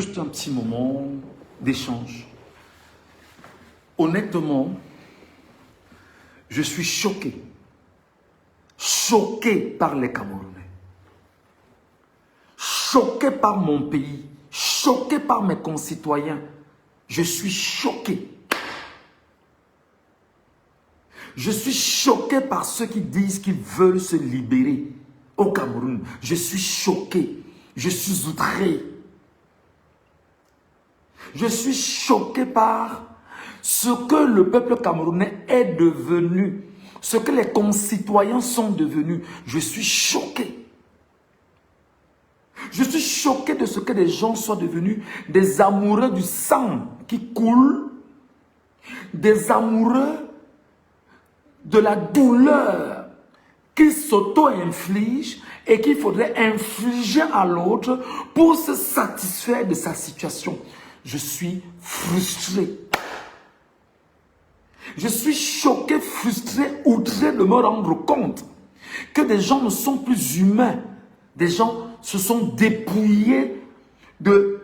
Juste un petit moment d'échange. Honnêtement, je suis choqué. Choqué par les Camerounais. Choqué par mon pays. Choqué par mes concitoyens. Je suis choqué. Je suis choqué par ceux qui disent qu'ils veulent se libérer au Cameroun. Je suis choqué. Je suis outré. Je suis choqué par ce que le peuple camerounais est devenu, ce que les concitoyens sont devenus. Je suis choqué. Je suis choqué de ce que les gens soient devenus des amoureux du sang qui coule, des amoureux de la douleur qui s'auto-inflige et qu'il faudrait infliger à l'autre pour se satisfaire de sa situation. Je suis frustré. Je suis choqué, frustré, outré de me rendre compte que des gens ne sont plus humains. Des gens se sont dépouillés de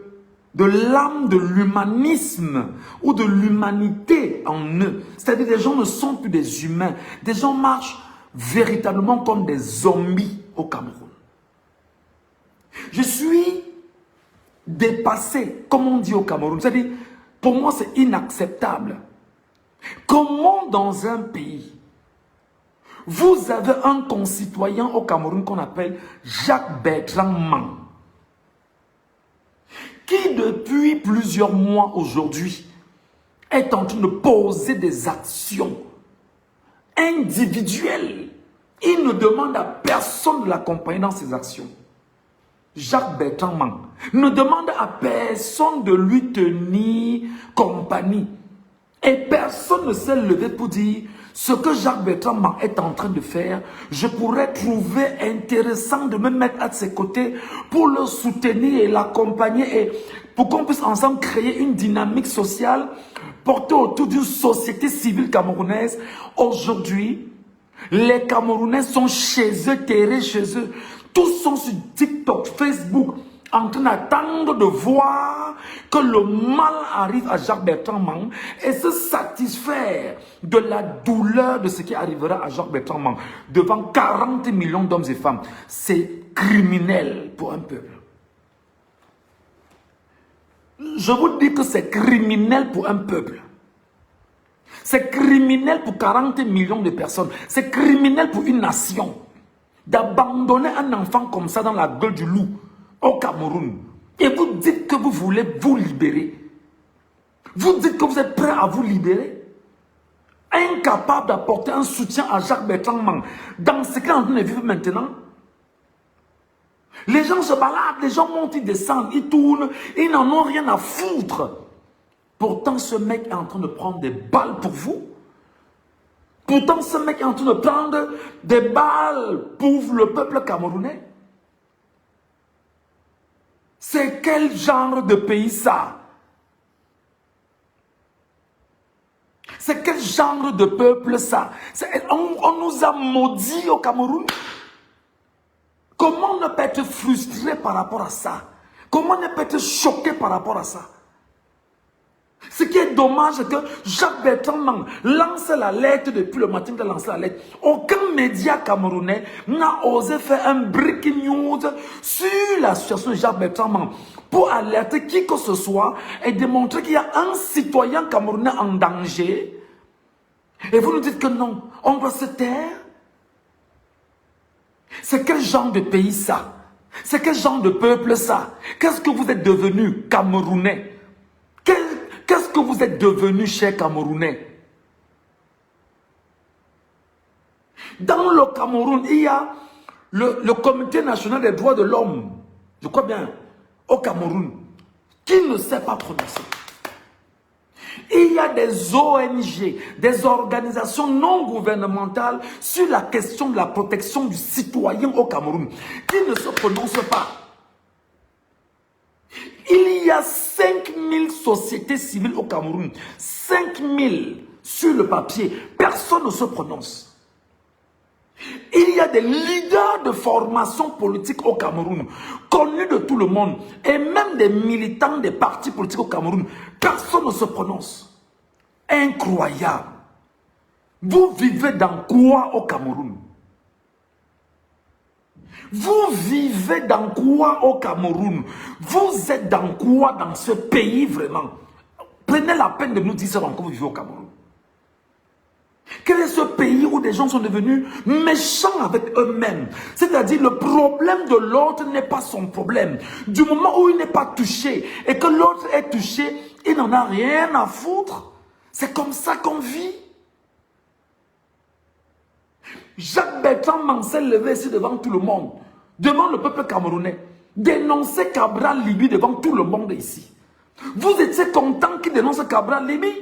l'âme de l'humanisme ou de l'humanité en eux. C'est-à-dire des gens ne sont plus des humains. Des gens marchent véritablement comme des zombies au Cameroun. Je suis dépassé, comme on dit au Cameroun. C'est-à-dire, pour moi, c'est inacceptable. Comment dans un pays, vous avez un concitoyen au Cameroun qu'on appelle Jacques Bertrand Mang, qui depuis plusieurs mois aujourd'hui est en train de poser des actions individuelles. Il ne demande à personne de l'accompagner dans ses actions. Jacques Bertrand Mang ne demande à personne de lui tenir compagnie. Et personne ne s'est levé pour dire ce que Jacques Bertrand Mang est en train de faire. Je pourrais trouver intéressant de me mettre à ses côtés pour le soutenir et l'accompagner et pour qu'on puisse ensemble créer une dynamique sociale portée autour d'une société civile camerounaise. Aujourd'hui, les Camerounais sont chez eux, terrés chez eux. Tous sont sur TikTok, Facebook, en train d'attendre de voir que le mal arrive à Jacques Bertrand Mang et se satisfaire de la douleur de ce qui arrivera à Jacques Bertrand Mang devant 40 millions d'hommes et femmes. C'est criminel pour un peuple. Je vous dis que c'est criminel pour un peuple. C'est criminel pour 40 millions de personnes. C'est criminel pour une nation d'abandonner un enfant comme ça dans la gueule du loup au Cameroun. Et vous dites que vous voulez vous libérer. Vous dites que vous êtes prêt à vous libérer. Incapable d'apporter un soutien à Jacques Bertrand Mang dans ce qu'il est en train de vivre maintenant. Les gens se baladent, les gens montent, ils descendent, ils tournent, ils n'en ont rien à foutre. Pourtant, ce mec est en train de prendre des balles pour vous. Pourtant, ce mec est en train de prendre des balles pour le peuple camerounais. C'est quel genre de pays ça? C'est quel genre de peuple ça? On nous a maudits au Cameroun. Comment ne pas être frustré par rapport à ça? Comment ne pas être choqué par rapport à ça? Ce qui est dommage, c'est que Jacques Bertrand Mang lance la lettre depuis le matin de lancer la lettre. Aucun média camerounais n'a osé faire un breaking news sur la situation de Jacques Bertrand Mang pour alerter qui que ce soit et démontrer qu'il y a un citoyen camerounais en danger. Et vous nous dites que non, on doit se taire. C'est quel genre de pays ça? C'est quel genre de peuple ça? Qu'est-ce que vous êtes devenu, Camerounais? Qu'est-ce que vous êtes devenu, chers Camerounais? Dans le Cameroun, il y a le Comité national des droits de l'homme, je crois bien, au Cameroun, qui ne sait pas prononcer. Il y a des ONG, des organisations non gouvernementales sur la question de la protection du citoyen au Cameroun, qui ne se prononcent pas. Il y a 5000 sociétés civiles au Cameroun. 5000 sur le papier. Personne ne se prononce. Il il y a des leaders de formation politique au Cameroun, connus de tout le monde, et même des militants des partis politiques au Cameroun. Personne ne se prononce. Incroyable. Vous vivez dans quoi au Cameroun? Vous vivez dans quoi au Cameroun? Vous êtes dans quoi dans ce pays vraiment? Prenez la peine de nous dire ça quand vous vivez au Cameroun. Quel est ce pays où des gens sont devenus méchants avec eux-mêmes? C'est-à-dire le problème de l'autre n'est pas son problème. Du moment où il n'est pas touché et que l'autre est touché, il n'en a rien à foutre. C'est comme ça qu'on vit. Jacques Bertrand s'est levé ici devant tout le monde, devant le peuple camerounais, dénoncer Cabral Libi devant tout le monde ici. Vous étiez content qu'il dénonce Cabral Libi?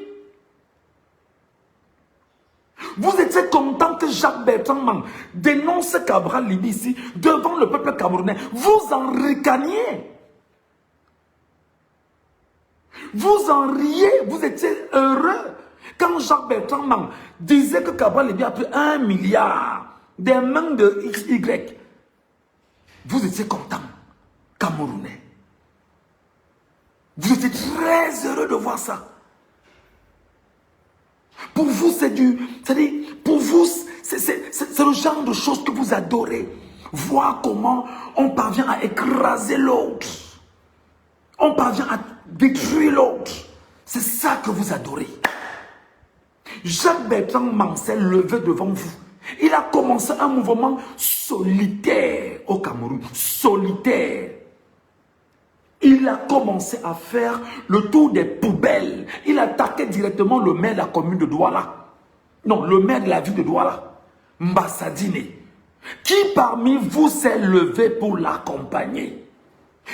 Vous étiez content que Jacques Bertrand dénonce Cabral Libi ici, devant le peuple camerounais? Vous en ricaniez. Vous en riez, vous étiez heureux. Quand Jacques Bertrand disait que Cabral Libi a pris 1 milliard des mains de XY, vous étiez content, Camerounais. Vous étiez très heureux de voir ça. Pour vous, c'est-à-dire, pour vous, c'est le genre de choses que vous adorez. Voir comment on parvient à écraser l'autre. On parvient à détruire l'autre. C'est ça que vous adorez. Jacques Bertrand s'est levé devant vous. Il a commencé un mouvement solitaire au Cameroun. Solitaire. Il a commencé à faire le tour des poubelles. Il attaquait directement le maire de la commune de Douala. Non, le maire de la ville de Douala. Mbassadine. Qui parmi vous s'est levé pour l'accompagner?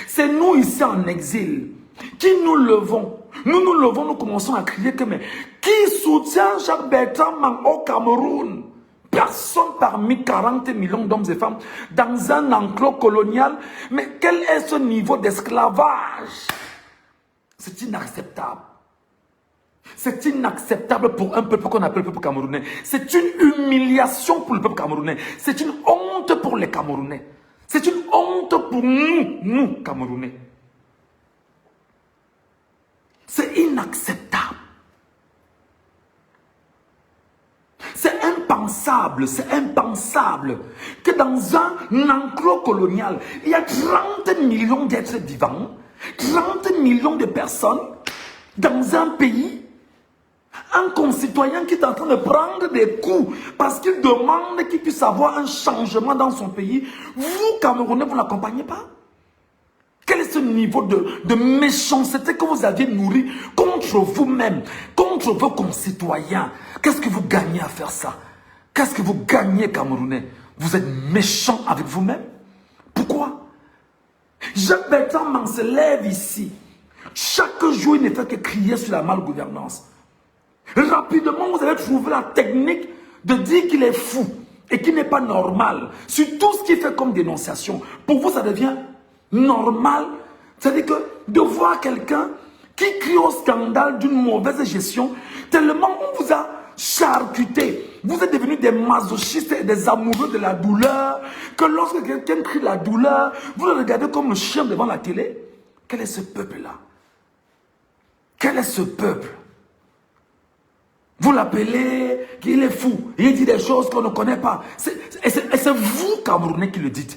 C'est nous ici en exil qui nous levons. Nous levons, nous commençons à crier que mais qui soutient Jacques Bertrand au Cameroun? Personne parmi 40 millions d'hommes et femmes dans un enclos colonial. Mais quel est ce niveau d'esclavage? C'est inacceptable. C'est inacceptable pour un peuple qu'on appelle le peuple camerounais. C'est une humiliation pour le peuple camerounais. C'est une honte pour les Camerounais. C'est une honte pour nous Camerounais. C'est inacceptable. C'est impensable que dans un enclos colonial, il y a 30 millions d'êtres vivants, 30 millions de personnes dans un pays, un concitoyen qui est en train de prendre des coups parce qu'il demande qu'il puisse avoir un changement dans son pays. Vous, Camerounais, vous ne l'accompagnez pas? Quel est ce niveau de méchanceté que vous aviez nourri contre vous-même, contre vos concitoyens? Qu'est-ce que vous gagnez à faire ça? Qu'est-ce que vous gagnez, Camerounais? Vous êtes méchant avec vous-même? Pourquoi? Jacques Bertrand se lève ici. Chaque jour, il ne fait que crier sur la malgouvernance. Rapidement, vous allez trouver la technique de dire qu'il est fou et qu'il n'est pas normal. Sur tout ce qu'il fait comme dénonciation, pour vous, ça devient normal. C'est-à-dire que de voir quelqu'un qui crie au scandale d'une mauvaise gestion, tellement on vous a charcuté. Vous êtes devenus des masochistes et des amoureux de la douleur, que lorsque quelqu'un crie la douleur, vous le regardez comme un chien devant la télé. Quel est ce peuple-là? Quel est ce peuple? Vous l'appelez, qu'il est fou. Il dit des choses qu'on ne connaît pas. Et c'est vous, Camerounais, qui le dites.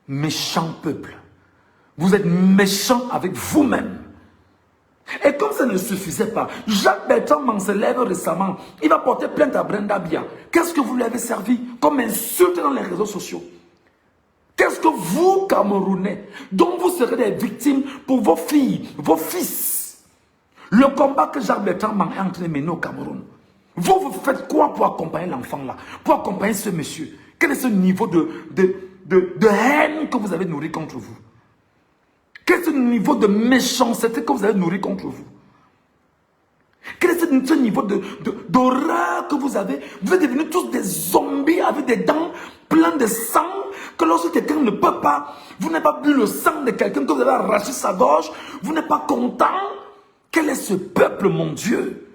Méchant peuple. Vous êtes méchant avec vous-même. Et comme ça ne suffisait pas, Jacques Bertrand se lève récemment. Il va porter plainte à Brenda Bia. Qu'est-ce que vous lui avez servi comme insulte dans les réseaux sociaux? Qu'est-ce que vous, Camerounais, dont vous serez des victimes pour vos filles, vos fils? Le combat que Jacques Bertrand est en train de mener au Cameroun. Vous faites quoi pour accompagner l'enfant là? Pour accompagner ce monsieur? Quel est ce niveau de haine que vous avez nourri contre vous? Quel est ce niveau de méchanceté que vous avez nourri contre vous? Quel est ce niveau d'horreur que vous avez? Vous êtes devenus tous des zombies avec des dents pleines de sang, que lorsque quelqu'un ne peut pas, vous n'avez pas bu le sang de quelqu'un que vous avez arraché sa gorge, vous n'êtes pas content. Quel est ce peuple, mon Dieu?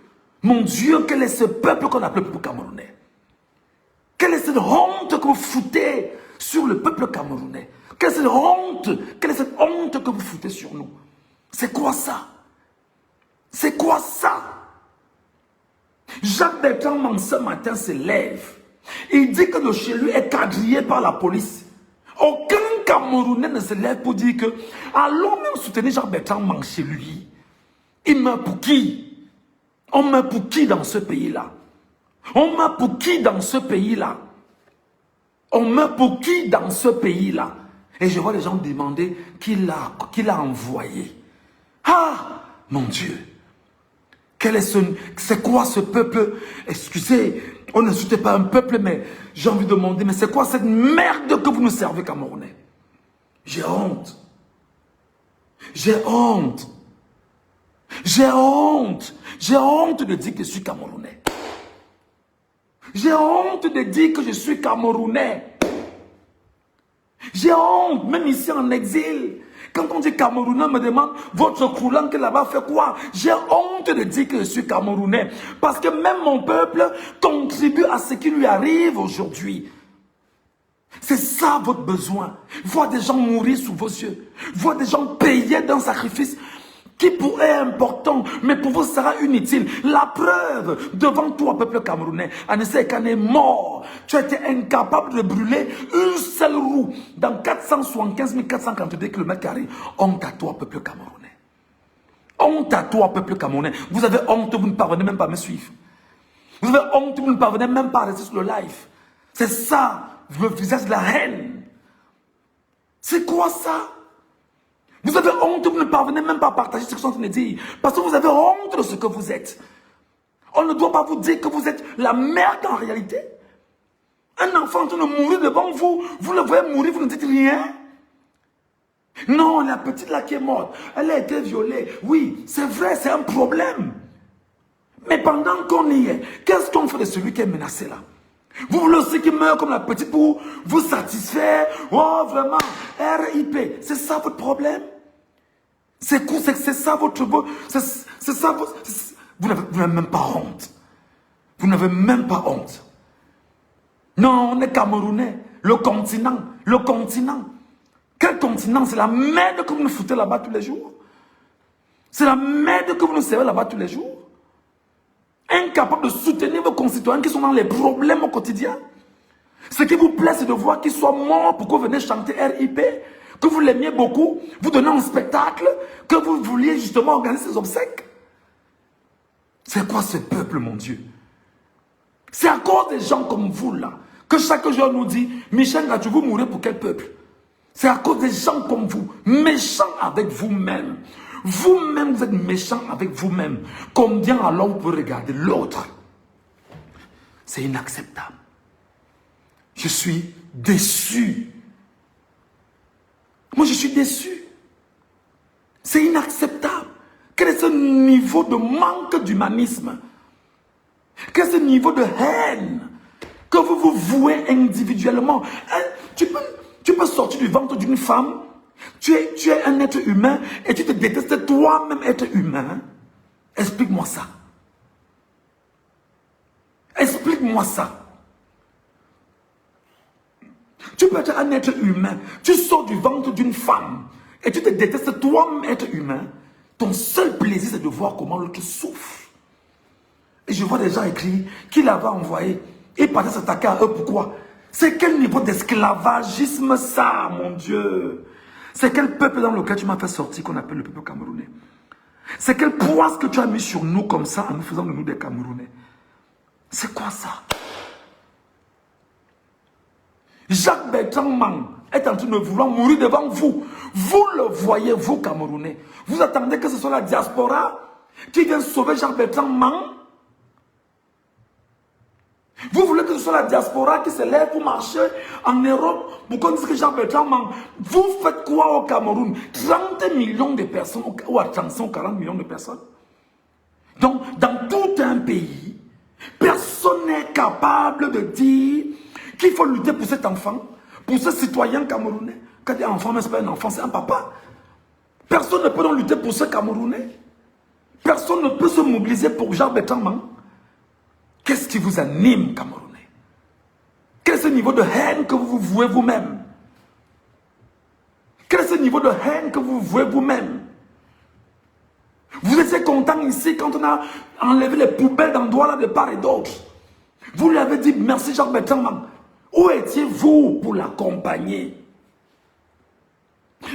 Mon Dieu, quel est ce peuple qu'on appelle le peuple camerounais? Quelle est cette honte que vous foutez sur le peuple camerounais? Quelle est cette honte? Quelle est cette honte que vous foutez sur nous? C'est quoi ça? C'est quoi ça? Jacques Bertrand, ce matin, se lève. Il dit que le chez lui est quadrillé par la police. Aucun Camerounais ne se lève pour dire que allons même soutenir Jacques Bertrand chez lui. Il meurt pour qui? On meurt pour qui dans ce pays-là? On meurt pour qui dans ce pays-là? On meurt pour qui dans ce pays-là? Et je vois les gens demander qui l'a envoyé. Ah, mon Dieu! C'est quoi ce peuple? Excusez, on n'insulte pas un peuple, mais j'ai envie de demander, mais c'est quoi cette merde que vous nous servez, Camerounais? J'ai honte. J'ai honte. J'ai honte. J'ai honte de dire que je suis Camerounais. J'ai honte de dire que je suis Camerounais. J'ai honte, même ici en exil. Quand on dit Camerounais, me demande, votre coulant que là-bas fait quoi? J'ai honte de dire que je suis Camerounais. Parce que même mon peuple contribue à ce qui lui arrive aujourd'hui. C'est ça votre besoin. Voir des gens mourir sous vos yeux. Voir des gens payer d'un sacrifice qui pour eux est important, mais pour vous sera inutile. La preuve, devant toi, peuple camerounais, Anissé Kane est mort. Tu as été incapable de brûler une seule roue dans 475 442 km². Honte à toi, peuple camerounais. Honte à toi, peuple camerounais. Vous avez honte, vous ne parvenez même pas à me suivre. Vous avez honte, vous ne parvenez même pas à rester sur le live. C'est ça, le visage de la haine. C'est quoi ça? Vous avez honte, vous ne parvenez même pas à partager ce que je suis en train de dire. Parce que vous avez honte de ce que vous êtes. On ne doit pas vous dire que vous êtes la merde en réalité. Un enfant en train de mourir devant vous, vous le voyez mourir, vous ne dites rien. Non, la petite là qui est morte, elle a été violée. Oui, c'est vrai, c'est un problème. Mais pendant qu'on y est, qu'est-ce qu'on fait de celui qui est menacé là? Vous voulez aussi qu'il meure comme la petite pour vous satisfaire? Oh, vraiment, RIP, c'est ça votre problème? C'est ça votre... C'est ça votre... Vous n'avez même pas honte. Vous n'avez même pas honte. Non, on est Camerounais. Le continent. Le continent. Quel continent? C'est la merde que vous nous foutez là-bas tous les jours. C'est la merde que vous nous servez là-bas tous les jours. Incapable de soutenir vos concitoyens qui sont dans les problèmes au quotidien. Ce qui vous plaît, c'est de voir qu'ils soient morts pour que vous venez chanter RIP, que vous l'aimiez beaucoup, vous donnez un spectacle, que vous vouliez justement organiser ces obsèques. C'est quoi ce peuple, mon Dieu? C'est à cause des gens comme vous, là, que chaque jour nous dit, Michel, tu veux mourir pour quel peuple? C'est à cause des gens comme vous, méchants avec vous-même. Vous-même, vous êtes méchants avec vous-même. Combien alors vous pouvez regarder l'autre? C'est inacceptable. Je suis déçu. Moi, je suis déçu. C'est inacceptable. Quel est ce niveau de manque d'humanisme? Quel est ce niveau de haine que vous vous vouez individuellement? Tu peux sortir du ventre d'une femme. Tu es un être humain et tu te détestes toi-même être humain. Explique-moi ça. Explique-moi ça. Tu peux être un être humain. Tu sors du ventre d'une femme et tu te détestes toi-même être humain. Ton seul plaisir, c'est de voir comment l'autre souffre. Et je vois des gens écrire qu'il avait envoyé et partait s'attaquer à eux. Pourquoi? C'est quel niveau d'esclavagisme ça, mon Dieu? C'est quel peuple dans lequel tu m'as fait sortir qu'on appelle le peuple camerounais? C'est quel poids que tu as mis sur nous comme ça en nous faisant de nous des Camerounais? C'est quoi ça? Jacques Bertrand Mang est en train de vouloir mourir devant vous. Vous le voyez, vous Camerounais. Vous attendez que ce soit la diaspora qui vienne sauver Jacques Bertrand Mang? Vous voulez que ce soit la diaspora qui se lève pour marcher en Europe pour qu'on dise que Jacques Bertrand Mang. Vous faites quoi au Cameroun? 30 millions de personnes, ou attention, 40 millions de personnes. Donc, dans tout un pays, personne n'est capable de dire qu'il faut lutter pour cet enfant, pour ce citoyen camerounais. Quand il y a un enfant, mais ce n'est pas un enfant, c'est un papa. Personne ne peut donc lutter pour ce Camerounais. Personne ne peut se mobiliser pour Jacques Bertrand Mang. Qu'est-ce qui vous anime, Camerounais? niveau de haine que vous vous vouez vous-même? Quel est ce niveau de haine que vous vouez vous-même? Vous étiez content ici quand on a enlevé les poubelles d'endroits là de part et d'autre. Vous lui avez dit merci Jacques-Bertrand Mang. Où étiez-vous pour l'accompagner?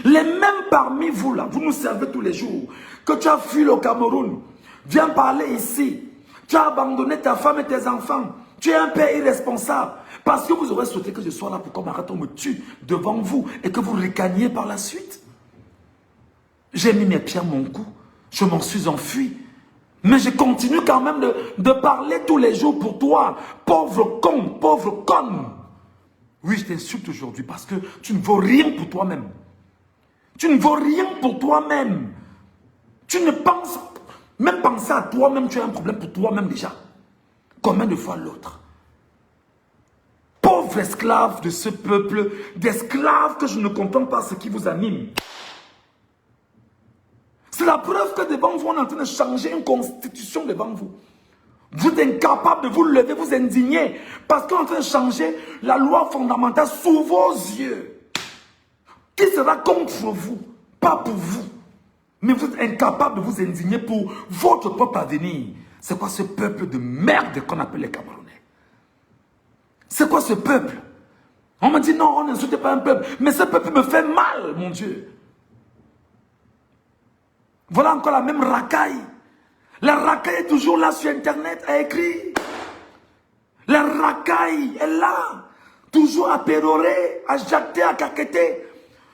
Les mêmes parmi vous là, vous nous servez tous les jours. Que tu as fui le Cameroun, viens parler ici. Tu as abandonné ta femme et tes enfants. Tu es un père irresponsable. Parce que vous aurez souhaité que je sois là pour qu'on marathon me tue devant vous et que vous ricaniez par la suite. J'ai mis mes pieds à mon cou. Je m'en suis enfui. Mais je continue quand même de parler tous les jours pour toi. Pauvre con, pauvre conne. Oui, je t'insulte aujourd'hui parce que tu ne vaux rien pour toi-même. Tu ne vaux rien pour toi-même. Tu ne penses, même penser à toi-même, tu as un problème pour toi-même déjà. Combien de fois l'autre? Pauvre esclave de ce peuple, d'esclaves que je ne comprends pas ce qui vous anime. C'est la preuve que devant vous, on est en train de changer une constitution devant vous. Vous êtes incapable de vous lever, vous indigner, parce qu'on est en train de changer la loi fondamentale sous vos yeux. Qui sera contre vous? Pas pour vous. Mais vous êtes incapable de vous indigner pour votre propre avenir. C'est quoi ce peuple de merde qu'on appelle les Camerounais? C'est quoi ce peuple? On me dit non, on n'insulte pas un peuple. Mais ce peuple me fait mal, mon Dieu. Voilà encore la même racaille. La racaille est toujours là sur Internet à écrire. La racaille est là. Toujours à pérorer, à jacter, à caqueter.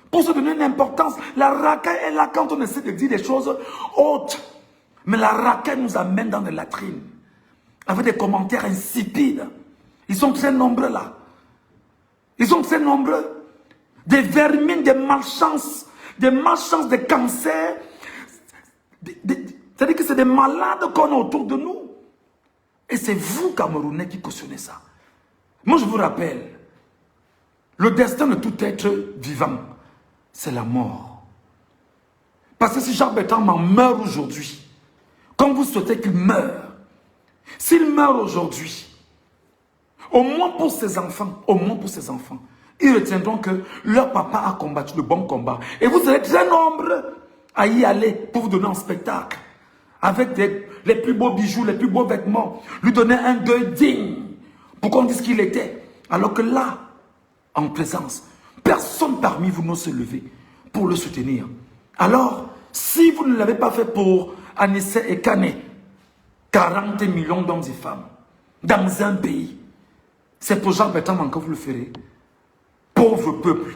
Pour se donner une importance. La racaille est là quand on essaie de dire des choses hautes. Mais la racaille nous amène dans des latrines. Avec des commentaires insipides. Ils sont très nombreux là. Ils sont très nombreux. Des vermines, des malchances, des cancers. C'est-à-dire que c'est des malades qu'on a autour de nous. Et c'est vous, Camerounais, qui cautionnez ça. Moi, je vous rappelle, le destin de tout être vivant, c'est la mort. Parce que si Jacques-Bertrand Mang meurt aujourd'hui, quand vous souhaitez qu'il meure, s'il meurt aujourd'hui, au moins pour ses enfants, ils retiendront que leur papa a combattu le bon combat. Et vous serez très nombreux à y aller pour vous donner un spectacle. Avec les plus beaux bijoux, les plus beaux vêtements. Lui donner un deuil digne pour qu'on dise qu'il était. Alors que là, en présence, personne parmi vous n'ose se lever pour le soutenir. Alors, si vous ne l'avez pas fait pour Anissé et Kane, 40 millions d'hommes et femmes, dans un pays, c'est pour Jacques-Bertrand Mang que vous le ferez. Pauvre peuple.